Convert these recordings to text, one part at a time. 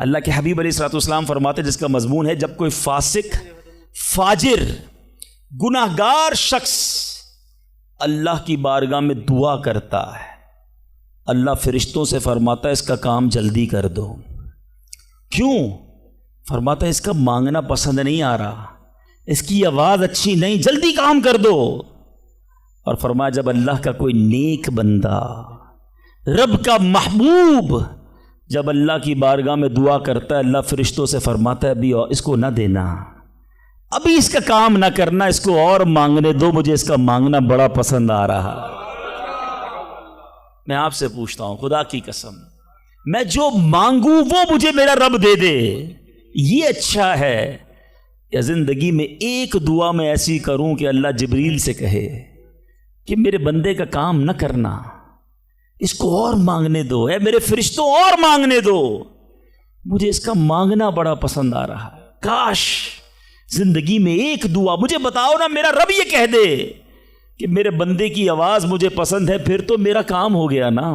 اللہ کے حبیب علیہ الصلوۃ والسلام فرماتے جس کا مضمون ہے جب کوئی فاسق، فاجر، گناہگار شخص اللہ کی بارگاہ میں دعا کرتا ہے، اللہ فرشتوں سے فرماتا ہے اس کا کام جلدی کر دو۔ کیوں؟ فرماتا ہے اس کا مانگنا پسند نہیں آ رہا، اس کی آواز اچھی نہیں، جلدی کام کر دو۔ اور فرمایا جب اللہ کا کوئی نیک بندہ، رب کا محبوب جب اللہ کی بارگاہ میں دعا کرتا ہے، اللہ فرشتوں سے فرماتا ہے ابھی اس کو نہ دینا، ابھی اس کا کام نہ کرنا، اس کو اور مانگنے دو، مجھے اس کا مانگنا بڑا پسند آ رہا۔ میں آپ سے پوچھتا ہوں خدا کی قسم، میں جو مانگوں وہ مجھے میرا رب دے دے، یہ اچھا ہے یا زندگی میں ایک دعا میں ایسی کروں کہ اللہ جبریل سے کہے کہ میرے بندے کا کام نہ کرنا، اس کو اور مانگنے دو، اے میرے فرشتوں اور مانگنے دو، مجھے اس کا مانگنا بڑا پسند آ رہا ہے۔ کاش زندگی میں ایک دعا، مجھے بتاؤ نا، میرا رب یہ کہہ دے کہ میرے بندے کی آواز مجھے پسند ہے، پھر تو میرا کام ہو گیا نا،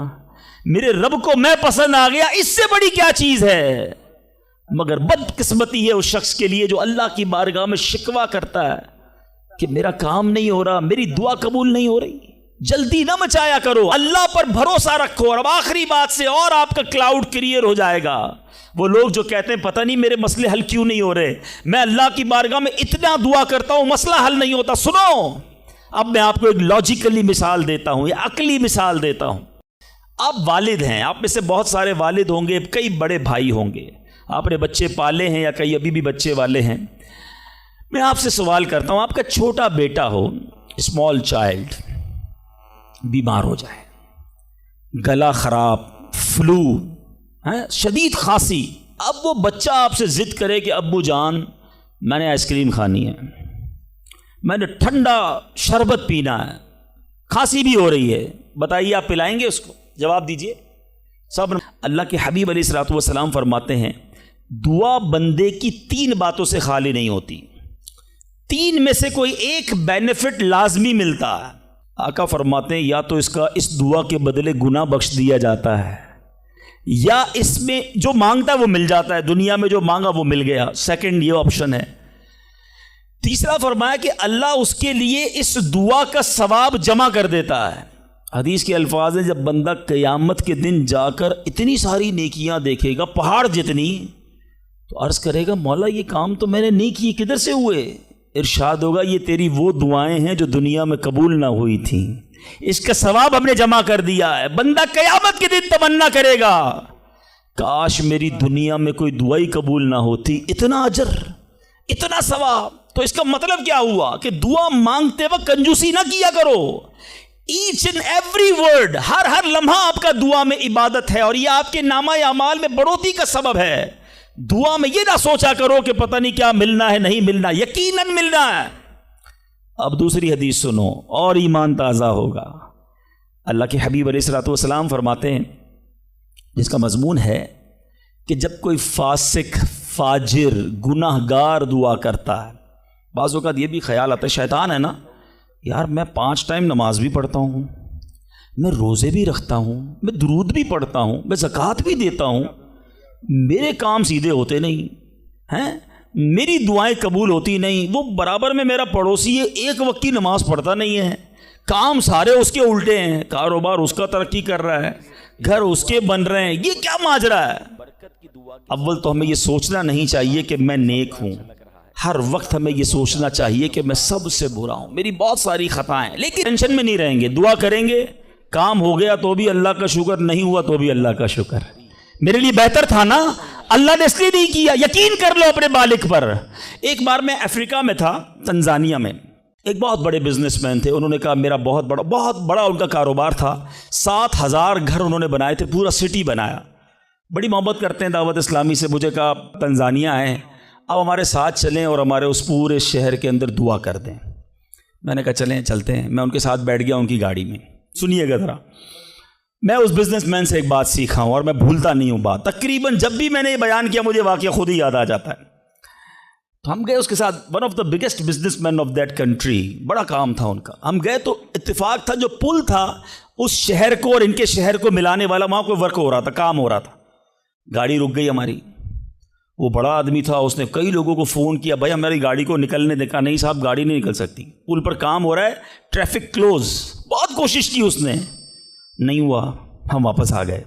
میرے رب کو میں پسند آ گیا، اس سے بڑی کیا چیز ہے؟ مگر بدقسمتی ہے اس شخص کے لیے جو اللہ کی بارگاہ میں شکوہ کرتا ہے کہ میرا کام نہیں ہو رہا، میری دعا قبول نہیں ہو رہی۔ جلدی نہ مچایا کرو، اللہ پر بھروسہ رکھو۔ اور اب آخری بات سے اور آپ کا کلاؤڈ کلیئر ہو جائے گا۔ وہ لوگ جو کہتے ہیں پتہ نہیں میرے مسئلے حل کیوں نہیں ہو رہے، میں اللہ کی بارگاہ میں اتنا دعا کرتا ہوں مسئلہ حل نہیں ہوتا۔ سنو، اب میں آپ کو ایک لاجیکلی مثال دیتا ہوں یا عقلی مثال دیتا ہوں۔ آپ والد ہیں، آپ میں سے بہت سارے والد ہوں گے، کئی بڑے بھائی ہوں گے، آپ نے بچے پالے ہیں یا کئی ابھی بھی بچے والے ہیں۔ میں آپ سے سوال کرتا ہوں، آپ کا چھوٹا بیٹا ہو، اسمال چائلڈ، بیمار ہو جائے، گلا خراب، فلو، شدید کھانسی، اب وہ بچہ آپ سے ضد کرے کہ ابو جان میں نے آئس کریم کھانی ہے، میں نے ٹھنڈا شربت پینا ہے، کھانسی بھی ہو رہی ہے، بتائیے آپ پلائیں گے اس کو؟ جواب دیجئے سب۔ اللہ کے حبیب علیہ الصلوۃ والسلام فرماتے ہیں دعا بندے کی 3 باتوں سے خالی نہیں ہوتی، 3 میں سے کوئی ایک بینیفٹ لازمی ملتا ہے۔ آقا فرماتے ہیں یا تو اس دعا کے بدلے گناہ بخش دیا جاتا ہے، یا اس میں جو مانگتا ہے وہ مل جاتا ہے، دنیا میں جو مانگا وہ مل گیا، سیکنڈ یہ آپشن ہے۔ تیسرا فرمایا کہ اللہ اس کے لیے اس دعا کا ثواب جمع کر دیتا ہے۔ حدیث کے الفاظ ہیں جب بندہ قیامت کے دن جا کر اتنی ساری نیکیاں دیکھے گا، پہاڑ جتنی، تو عرض کرے گا مولا یہ کام تو میں نے نہیں کی، کدھر سے ہوئے؟ ارشاد ہوگا یہ تیری وہ دعائیں ہیں جو دنیا میں قبول نہ ہوئی تھیں، اس کا ثواب ہم نے جمع کر دیا ہے۔ بندہ قیامت کے دن تمنا کرے گا کاش میری دنیا میں کوئی دعائی قبول نہ ہوتی، اتنا اجر، اتنا ثواب۔ تو اس کا مطلب کیا ہوا کہ دعا مانگتے وقت کنجوسی نہ کیا کرو، ایچ اینڈ ایوری ورڈ، ہر لمحہ آپ کا دعا میں عبادت ہے، اور یہ آپ کے نامہ اعمال میں بڑھوتری کا سبب ہے۔ دعا میں یہ نہ سوچا کرو کہ پتہ نہیں کیا ملنا ہے، نہیں ملنا، یقیناً ملنا ہے۔ اب دوسری حدیث سنو اور ایمان تازہ ہوگا۔ اللہ کے حبیب علیہ الصلوۃ والسلام فرماتے ہیں جس کا مضمون ہے کہ جب کوئی فاسق، فاجر، گناہ گار دعا کرتا ہے، بعض اوقات یہ بھی خیال آتا ہے شیطان ہے نا، یار میں 5 ٹائم نماز بھی پڑھتا ہوں، میں روزے بھی رکھتا ہوں، میں درود بھی پڑھتا ہوں، میں زکوٰۃ بھی دیتا ہوں، میرے کام سیدھے ہوتے نہیں ہیں، میری دعائیں قبول ہوتی نہیں، وہ برابر میں میرا پڑوسی ہے، ایک وقت کی نماز پڑھتا نہیں ہے، کام سارے اس کے الٹے ہیں، کاروبار اس کا ترقی کر رہا ہے، گھر اس کے بن رہے ہیں، یہ کیا ماجرا ہے؟ اول تو ہمیں یہ سوچنا نہیں چاہیے کہ میں نیک ہوں، ہر وقت ہمیں یہ سوچنا چاہیے کہ میں سب سے برا ہوں، میری بہت ساری خطائیں، لیکن ٹینشن میں نہیں رہیں گے، دعا کریں گے، کام ہو گیا تو بھی اللہ کا شکر، نہیں ہوا تو بھی اللہ کا شکر، میرے لیے بہتر تھا نا، اللہ نے اس لیے نہیں کیا، یقین کر لو اپنے مالک پر۔ ایک بار میں افریقہ میں تھا، تنزانیہ میں، ایک بہت بڑے بزنس مین تھے، انہوں نے کہا میرا بہت بڑا ان کا کاروبار تھا، 7000 گھر انہوں نے بنائے تھے، پورا سٹی بنایا، بڑی محبت کرتے ہیں دعوت اسلامی سے۔ مجھے کہا تنزانیہ آئے، اب ہمارے ساتھ چلیں اور ہمارے اس پورے شہر کے اندر دعا کر دیں۔ میں نے کہا چلیں چلتے ہیں، میں ان کے ساتھ بیٹھ گیا ان کی گاڑی میں۔ سنیے گا ذرا، میں اس بزنس مین سے ایک بات سیکھا ہوں اور میں بھولتا نہیں ہوں بات، تقریباً جب بھی میں نے یہ بیان کیا مجھے واقعہ خود ہی یاد آ جاتا ہے۔ تو ہم گئے اس کے ساتھ، one of the biggest business man of that country, بڑا کام تھا ان کا، ہم گئے تو اتفاق تھا جو پل تھا اس شہر کو اور ان کے شہر کو ملانے والا، وہاں کوئی ورک ہو رہا تھا، کام ہو رہا تھا، گاڑی رک گئی ہماری، وہ بڑا آدمی تھا، اس نے کئی لوگوں کو فون کیا، بھائی ہماری گاڑی کو نکلنے دے، کہا نہیں صاحب گاڑی نہیں نکل سکتی، پل پر کام ہو رہا ہے، ٹریفک کلوز. بہت کوشش کی اس نے، نہیں ہوا. ہم واپس آ گئے.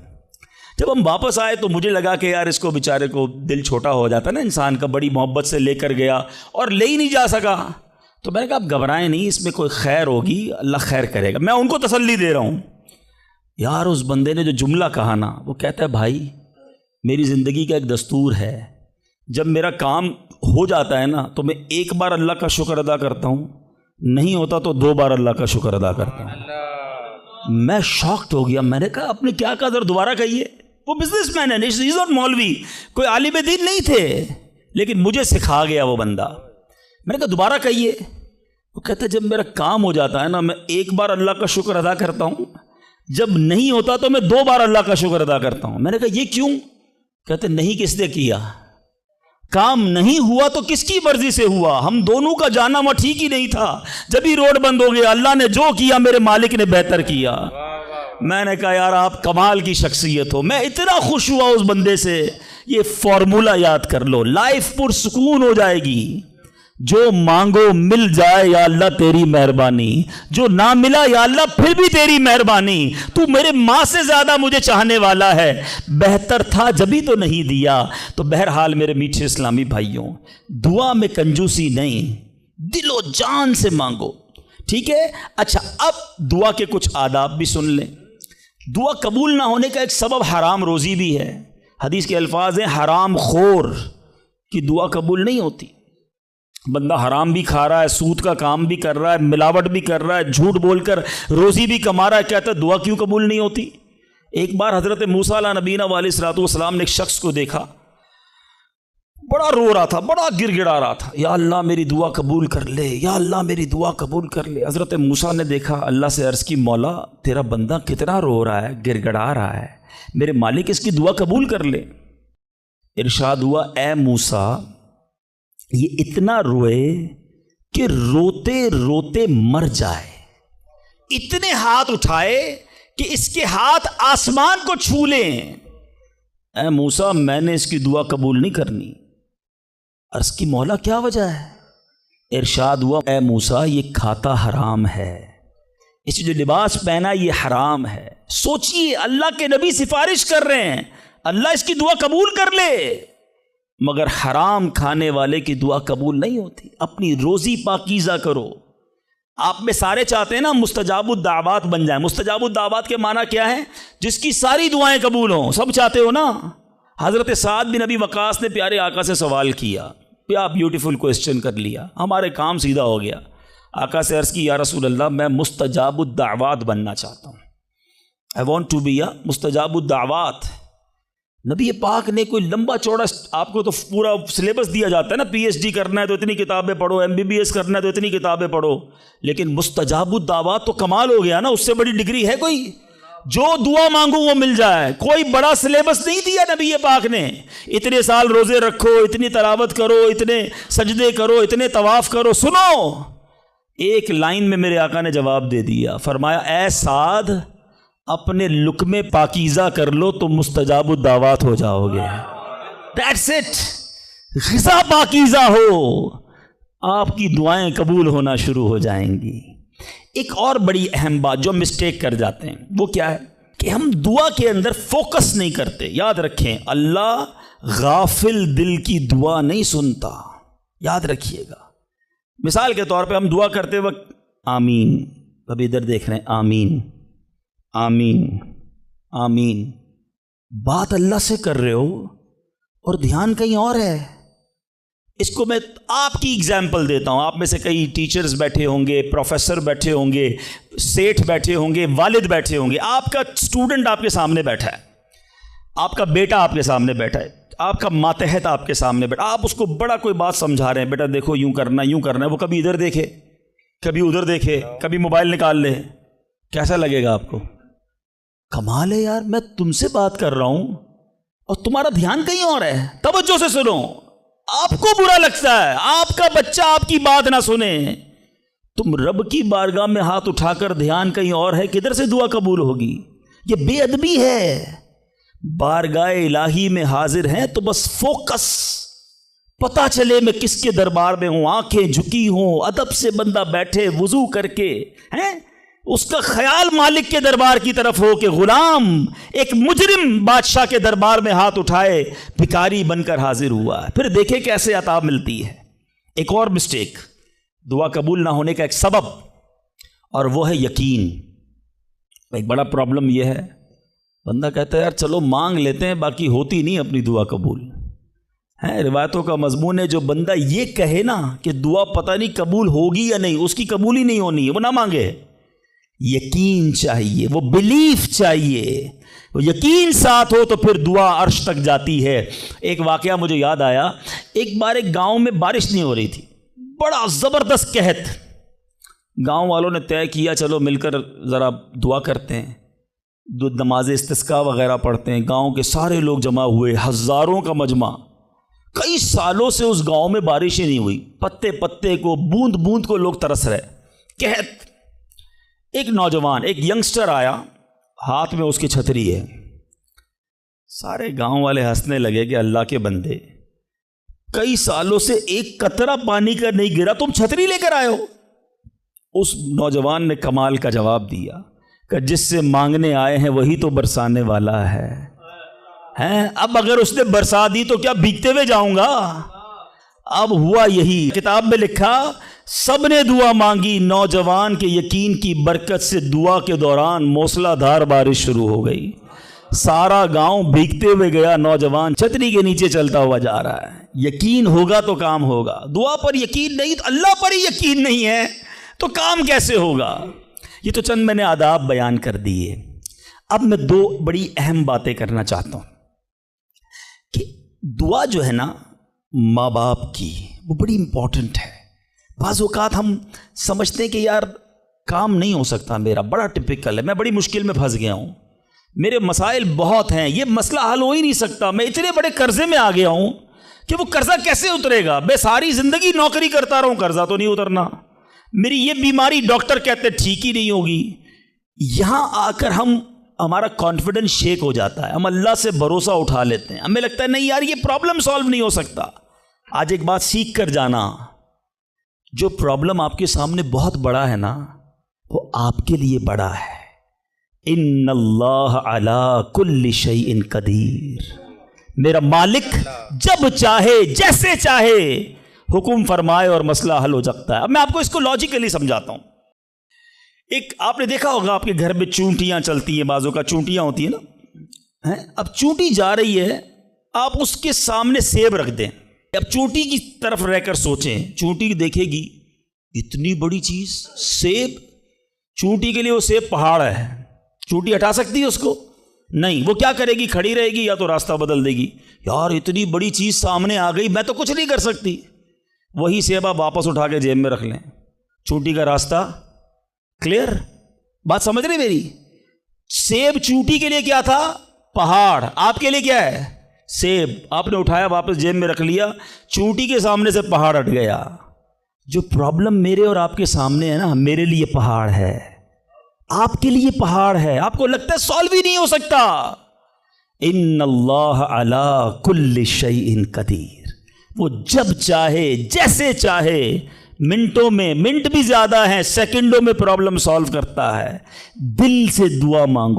جب ہم واپس آئے تو مجھے لگا کہ یار اس کو بیچارے کو دل چھوٹا ہو جاتا نا انسان کا، بڑی محبت سے لے کر گیا اور لے ہی نہیں جا سکا. تو میں نے کہا آپ گھبرائیں نہیں، اس میں کوئی خیر ہوگی، اللہ خیر کرے گا. میں ان کو تسلی دے رہا ہوں. یار اس بندے نے جو جملہ کہا نا، وہ کہتا ہے بھائی میری زندگی کا ایک دستور ہے، جب میرا کام ہو جاتا ہے نا تو میں ایک بار اللہ کا شکر ادا کرتا ہوں، نہیں ہوتا تو 2 بار اللہ کا شکر ادا کرتا ہوں. میں شاکڈ ہو گیا. میں نے کہا آپ نے کیا کہا، ذرا دوبارہ کہیے. وہ بزنس مین ہے، از ناٹ مولوی، کوئی عالم دین نہیں تھے، لیکن مجھے سکھا گیا وہ بندہ. میں نے کہا دوبارہ کہیے. وہ کہتا ہے جب میرا کام ہو جاتا ہے نا میں ایک بار اللہ کا شکر ادا کرتا ہوں، جب نہیں ہوتا تو میں 2 بار اللہ کا شکر ادا کرتا ہوں. میں نے کہا یہ کیوں؟ کہتے نہیں کس نے کیا، کام نہیں ہوا تو کس کی مرضی سے ہوا، ہم دونوں کا جانا وہاں ٹھیک ہی نہیں تھا. جب ہی روڈ بند ہو گیا، اللہ نے جو کیا میرے مالک نے بہتر کیا. میں نے کہا یار آپ کمال کی شخصیت ہو. میں اتنا خوش ہوا اس بندے سے. یہ فارمولہ یاد کر لو، لائف پرسکون ہو جائے گی. جو مانگو مل جائے یا اللہ تیری مہربانی، جو نہ ملا یا اللہ پھر بھی تیری مہربانی. تو میرے ماں سے زیادہ مجھے چاہنے والا ہے، بہتر تھا جبھی تو نہیں دیا. تو بہرحال میرے میٹھے اسلامی بھائیوں، دعا میں کنجوسی نہیں، دل و جان سے مانگو. ٹھیک ہے. اچھا اب دعا کے کچھ آداب بھی سن لیں. دعا قبول نہ ہونے کا ایک سبب حرام روزی بھی ہے. حدیث کے الفاظ ہیں حرام خور کی دعا قبول نہیں ہوتی. بندہ حرام بھی کھا رہا ہے، سود کا کام بھی کر رہا ہے، ملاوٹ بھی کر رہا ہے، جھوٹ بول کر روزی بھی کما رہا ہے، کہتا ہے دعا کیوں قبول نہیں ہوتی. ایک بار حضرت موسیٰ علیہ نبینا علیہ الصلوۃ والسلام نے ایک شخص کو دیکھا، بڑا رو رہا تھا، بڑا گر گڑا رہا تھا، یا اللہ میری دعا قبول کر لے، یا اللہ میری دعا قبول کر لے. حضرت موسیٰ نے دیکھا، اللہ سے عرض کی مولا تیرا بندہ کتنا رو رہا ہے، گر گڑا رہا ہے، میرے مالک اس کی دعا قبول کر لے. ارشاد ہوا اے موسیٰ یہ اتنا روئے کہ روتے روتے مر جائے، اتنے ہاتھ اٹھائے کہ اس کے ہاتھ آسمان کو چھو لیں. اے موسیٰ میں نے اس کی دعا قبول نہیں کرنی. عرض کی مولا کیا وجہ ہے؟ ارشاد ہوا اے موسیٰ یہ کھاتا حرام ہے، اس جو لباس پہنا یہ حرام ہے. سوچئے اللہ کے نبی سفارش کر رہے ہیں اللہ اس کی دعا قبول کر لے، مگر حرام کھانے والے کی دعا قبول نہیں ہوتی. اپنی روزی پاکیزہ کرو. آپ میں سارے چاہتے ہیں نا مستجاب الدعوات بن جائیں. مستجاب الدعوات کے معنی کیا ہے؟ جس کی ساری دعائیں قبول ہوں. سب چاہتے ہو نا. حضرت سعد بن ابی وقاص نے پیارے آقا سے سوال کیا، کیا بیوٹیفل کوسچن کر لیا، ہمارے کام سیدھا ہو گیا. آقا سے عرض کی یا رسول اللہ میں مستجاب الدعوات بننا چاہتا ہوں، I want to be a مستجاب الدعوات. نبی پاک نے کوئی لمبا چوڑا، آپ کو تو پورا سلیبس دیا جاتا ہے نا، پی ایچ ڈی کرنا ہے تو اتنی کتابیں پڑھو، ایم بی بی ایس کرنا ہے تو اتنی کتابیں پڑھو. لیکن مستجاب الدعوات تو کمال ہو گیا نا، اس سے بڑی ڈگری ہے کوئی؟ جو دعا مانگو وہ مل جائے. کوئی بڑا سلیبس نہیں دیا نبی پاک نے. اتنے سال روزے رکھو، اتنی تلاوت کرو، اتنے سجدے کرو، اتنے طواف کرو. سنو ایک لائن میں میرے آقا نے جواب دے دیا، فرمایا اے سعد اپنے لقمے پاکیزہ کر لو تو مستجاب الدعوات ہو جاؤ گے. That's it. غذا پاکیزہ ہو، آپ کی دعائیں قبول ہونا شروع ہو جائیں گی. ایک اور بڑی اہم بات جو مسٹیک کر جاتے ہیں وہ کیا ہے کہ ہم دعا کے اندر فوکس نہیں کرتے. یاد رکھیں اللہ غافل دل کی دعا نہیں سنتا، یاد رکھیے گا. مثال کے طور پہ ہم دعا کرتے وقت آمین، ابھی ادھر دیکھ رہے ہیں آمین آمین آمین، بات اللہ سے کر رہے ہو اور دھیان کہیں اور ہے. اس کو میں آپ کی اگزامپل دیتا ہوں. آپ میں سے کئی ٹیچرز بیٹھے ہوں گے، پروفیسر بیٹھے ہوں گے، سیٹھ بیٹھے ہوں گے، والد بیٹھے ہوں گے. آپ کا اسٹوڈنٹ آپ کے سامنے بیٹھا ہے، آپ کا بیٹا آپ کے سامنے بیٹھا ہے، آپ کا ماتحت آپ کے سامنے بیٹھا. آپ اس کو بڑا کوئی بات سمجھا رہے ہیں، بیٹا دیکھو یوں کرنا یوں کرنا ہے. وہ کبھی ادھر دیکھے، کبھی ادھر دیکھے، کبھی موبائل نکال لے. کیسا لگے گا آپ کو؟ کمال ہے یار، میں تم سے بات کر رہا ہوں اور تمہارا دھیان کہیں اور ہے. توجہ سے سنو. آپ کو برا لگتا ہے آپ کا بچہ آپ کی بات نہ سنے. تم رب کی بارگاہ میں ہاتھ اٹھا کر دھیان کہیں اور ہے، کدھر سے دعا قبول ہوگی؟ یہ بے ادبی ہے. بارگاہ الہی میں حاضر ہیں تو بس فوکس، پتہ چلے میں کس کے دربار میں ہوں، آنکھیں جھکی ہوں، ادب سے بندہ بیٹھے وضو کر کے، ہیں اس کا خیال مالک کے دربار کی طرف ہو کہ غلام ایک مجرم بادشاہ کے دربار میں ہاتھ اٹھائے بھکاری بن کر حاضر ہوا ہے۔ پھر دیکھیں کیسے عطا ملتی ہے۔ ایک اور مسٹیک، دعا قبول نہ ہونے کا ایک سبب، اور وہ ہے یقین۔ ایک بڑا پرابلم یہ ہے، بندہ کہتا ہے یار چلو مانگ لیتے ہیں، باقی ہوتی نہیں اپنی دعا قبول ہے۔ روایتوں کا مضمون ہے جو بندہ یہ کہے نا کہ دعا پتہ نہیں قبول ہوگی یا نہیں، اس کی قبول ہی نہیں ہونی ہے، وہ نہ مانگے۔ یقین چاہیے، وہ بلیف چاہیے، وہ یقین ساتھ ہو تو پھر دعا عرش تک جاتی ہے۔ ایک واقعہ مجھے یاد آیا، ایک بار ایک گاؤں میں بارش نہیں ہو رہی تھی، بڑا زبردست قحط۔ گاؤں والوں نے طے کیا چلو مل کر ذرا دعا کرتے ہیں، نماز استسقاء وغیرہ پڑھتے ہیں۔ گاؤں کے سارے لوگ جمع ہوئے، ہزاروں کا مجمع۔ کئی سالوں سے اس گاؤں میں بارش ہی نہیں ہوئی، پتے پتے کو، بوند بوند کو لوگ ترس رہے، قحط۔ ایک نوجوان، ایک ینگسٹر آیا، ہاتھ میں اس کی چھتری ہے۔ سارے گاؤں والے ہنسنے لگے کہ اللہ کے بندے، کئی سالوں سے ایک قطرہ پانی کا نہیں گرا، تم چھتری لے کر آئے ہو۔ اس نوجوان نے کمال کا جواب دیا کہ جس سے مانگنے آئے ہیں وہی تو برسانے والا ہے۔ اب اگر اس نے برسا دی تو کیا بھیگتے ہوئے جاؤں گا؟ اب ہوا یہی، کتاب میں لکھا سب نے دعا مانگی، نوجوان کے یقین کی برکت سے دعا کے دوران موسلا دھار بارش شروع ہو گئی۔ سارا گاؤں بھیگتے ہوئے گیا، نوجوان چھتری کے نیچے چلتا ہوا جا رہا ہے۔ یقین ہوگا تو کام ہوگا، دعا پر یقین نہیں تو اللہ پر ہی یقین نہیں ہے تو کام کیسے ہوگا؟ یہ تو چند میں نے آداب بیان کر دیے۔ اب میں دو بڑی اہم باتیں کرنا چاہتا ہوں کہ دعا جو ہے نا ماں باپ کی، وہ بڑی امپورٹنٹ ہے۔ بعض اوقات ہم سمجھتے ہیں کہ یار کام نہیں ہو سکتا میرا، بڑا ٹپیکل ہے، میں بڑی مشکل میں پھنس گیا ہوں، میرے مسائل بہت ہیں، یہ مسئلہ حل ہو ہی نہیں سکتا، میں اتنے بڑے قرضے میں آ گیا ہوں کہ وہ قرضہ کیسے اترے گا؟ میں ساری زندگی نوکری کرتا رہوں، قرضہ تو نہیں اترنا، میری یہ بیماری ڈاکٹر کہتے ٹھیک ہی نہیں ہوگی۔ یہاں آ کر ہمارا کانفیڈنس شیک ہو جاتا ہے، ہم اللہ سے بھروسہ اٹھا لیتے ہیں، ہمیں لگتا ہے نہیں یار یہ پرابلم سالو نہیں ہو سکتا۔ آج ایک بات سیکھ کر جانا، جو پرابلم آپ کے سامنے بہت بڑا ہے نا، وہ آپ کے لیے بڑا ہے۔ ان اللہ علی کل شیء قدیر، میرا مالک جب چاہے جیسے چاہے حکم فرمائے اور مسئلہ حل ہو سکتا ہے۔ اب میں آپ کو اس کو لاجیکلی سمجھاتا ہوں۔ ایک آپ نے دیکھا ہوگا آپ کے گھر میں چونٹیاں چلتی ہیں، بازوں کا چونٹیاں ہوتی ہیں نا، اب چونٹی جا رہی ہے، آپ اس کے سامنے سیب رکھ دیں، اب چونٹی کی طرف رہ کر سوچیں، چونٹی دیکھے گی اتنی بڑی چیز سیب، چونٹی کے لیے وہ سیب پہاڑ ہے، چونٹی ہٹا سکتی ہے اس کو؟ نہیں، وہ کیا کرے گی؟ کھڑی رہے گی یا تو راستہ بدل دے گی، یار اتنی بڑی چیز سامنے آ گئی میں تو کچھ نہیں کر سکتی۔ وہی سیب آپ واپس اٹھا کے جیب میں رکھ لیں، چونٹی کا راستہ کلیئر؟ بات سمجھ رہے میری؟ سیب چونٹی کے لیے کیا تھا؟ پہاڑ۔ آپ کے لیے کیا ہے؟ سیب۔ آپ نے اٹھایا واپس جیب میں رکھ لیا، چونٹی کے سامنے سے پہاڑ ہٹ گیا۔ جو پرابلم میرے اور آپ کے سامنے ہے نا، میرے لیے پہاڑ ہے، آپ کے لیے پہاڑ ہے، آپ کو لگتا ہے سالو ہی نہیں ہو سکتا۔ ان اللہ علی کل شیء قدیر، وہ جب چاہے جیسے چاہے، منٹوں میں، منٹ بھی زیادہ ہیں، سیکنڈوں میں پرابلم سالو کرتا ہے۔ دل سے دعا مانگو۔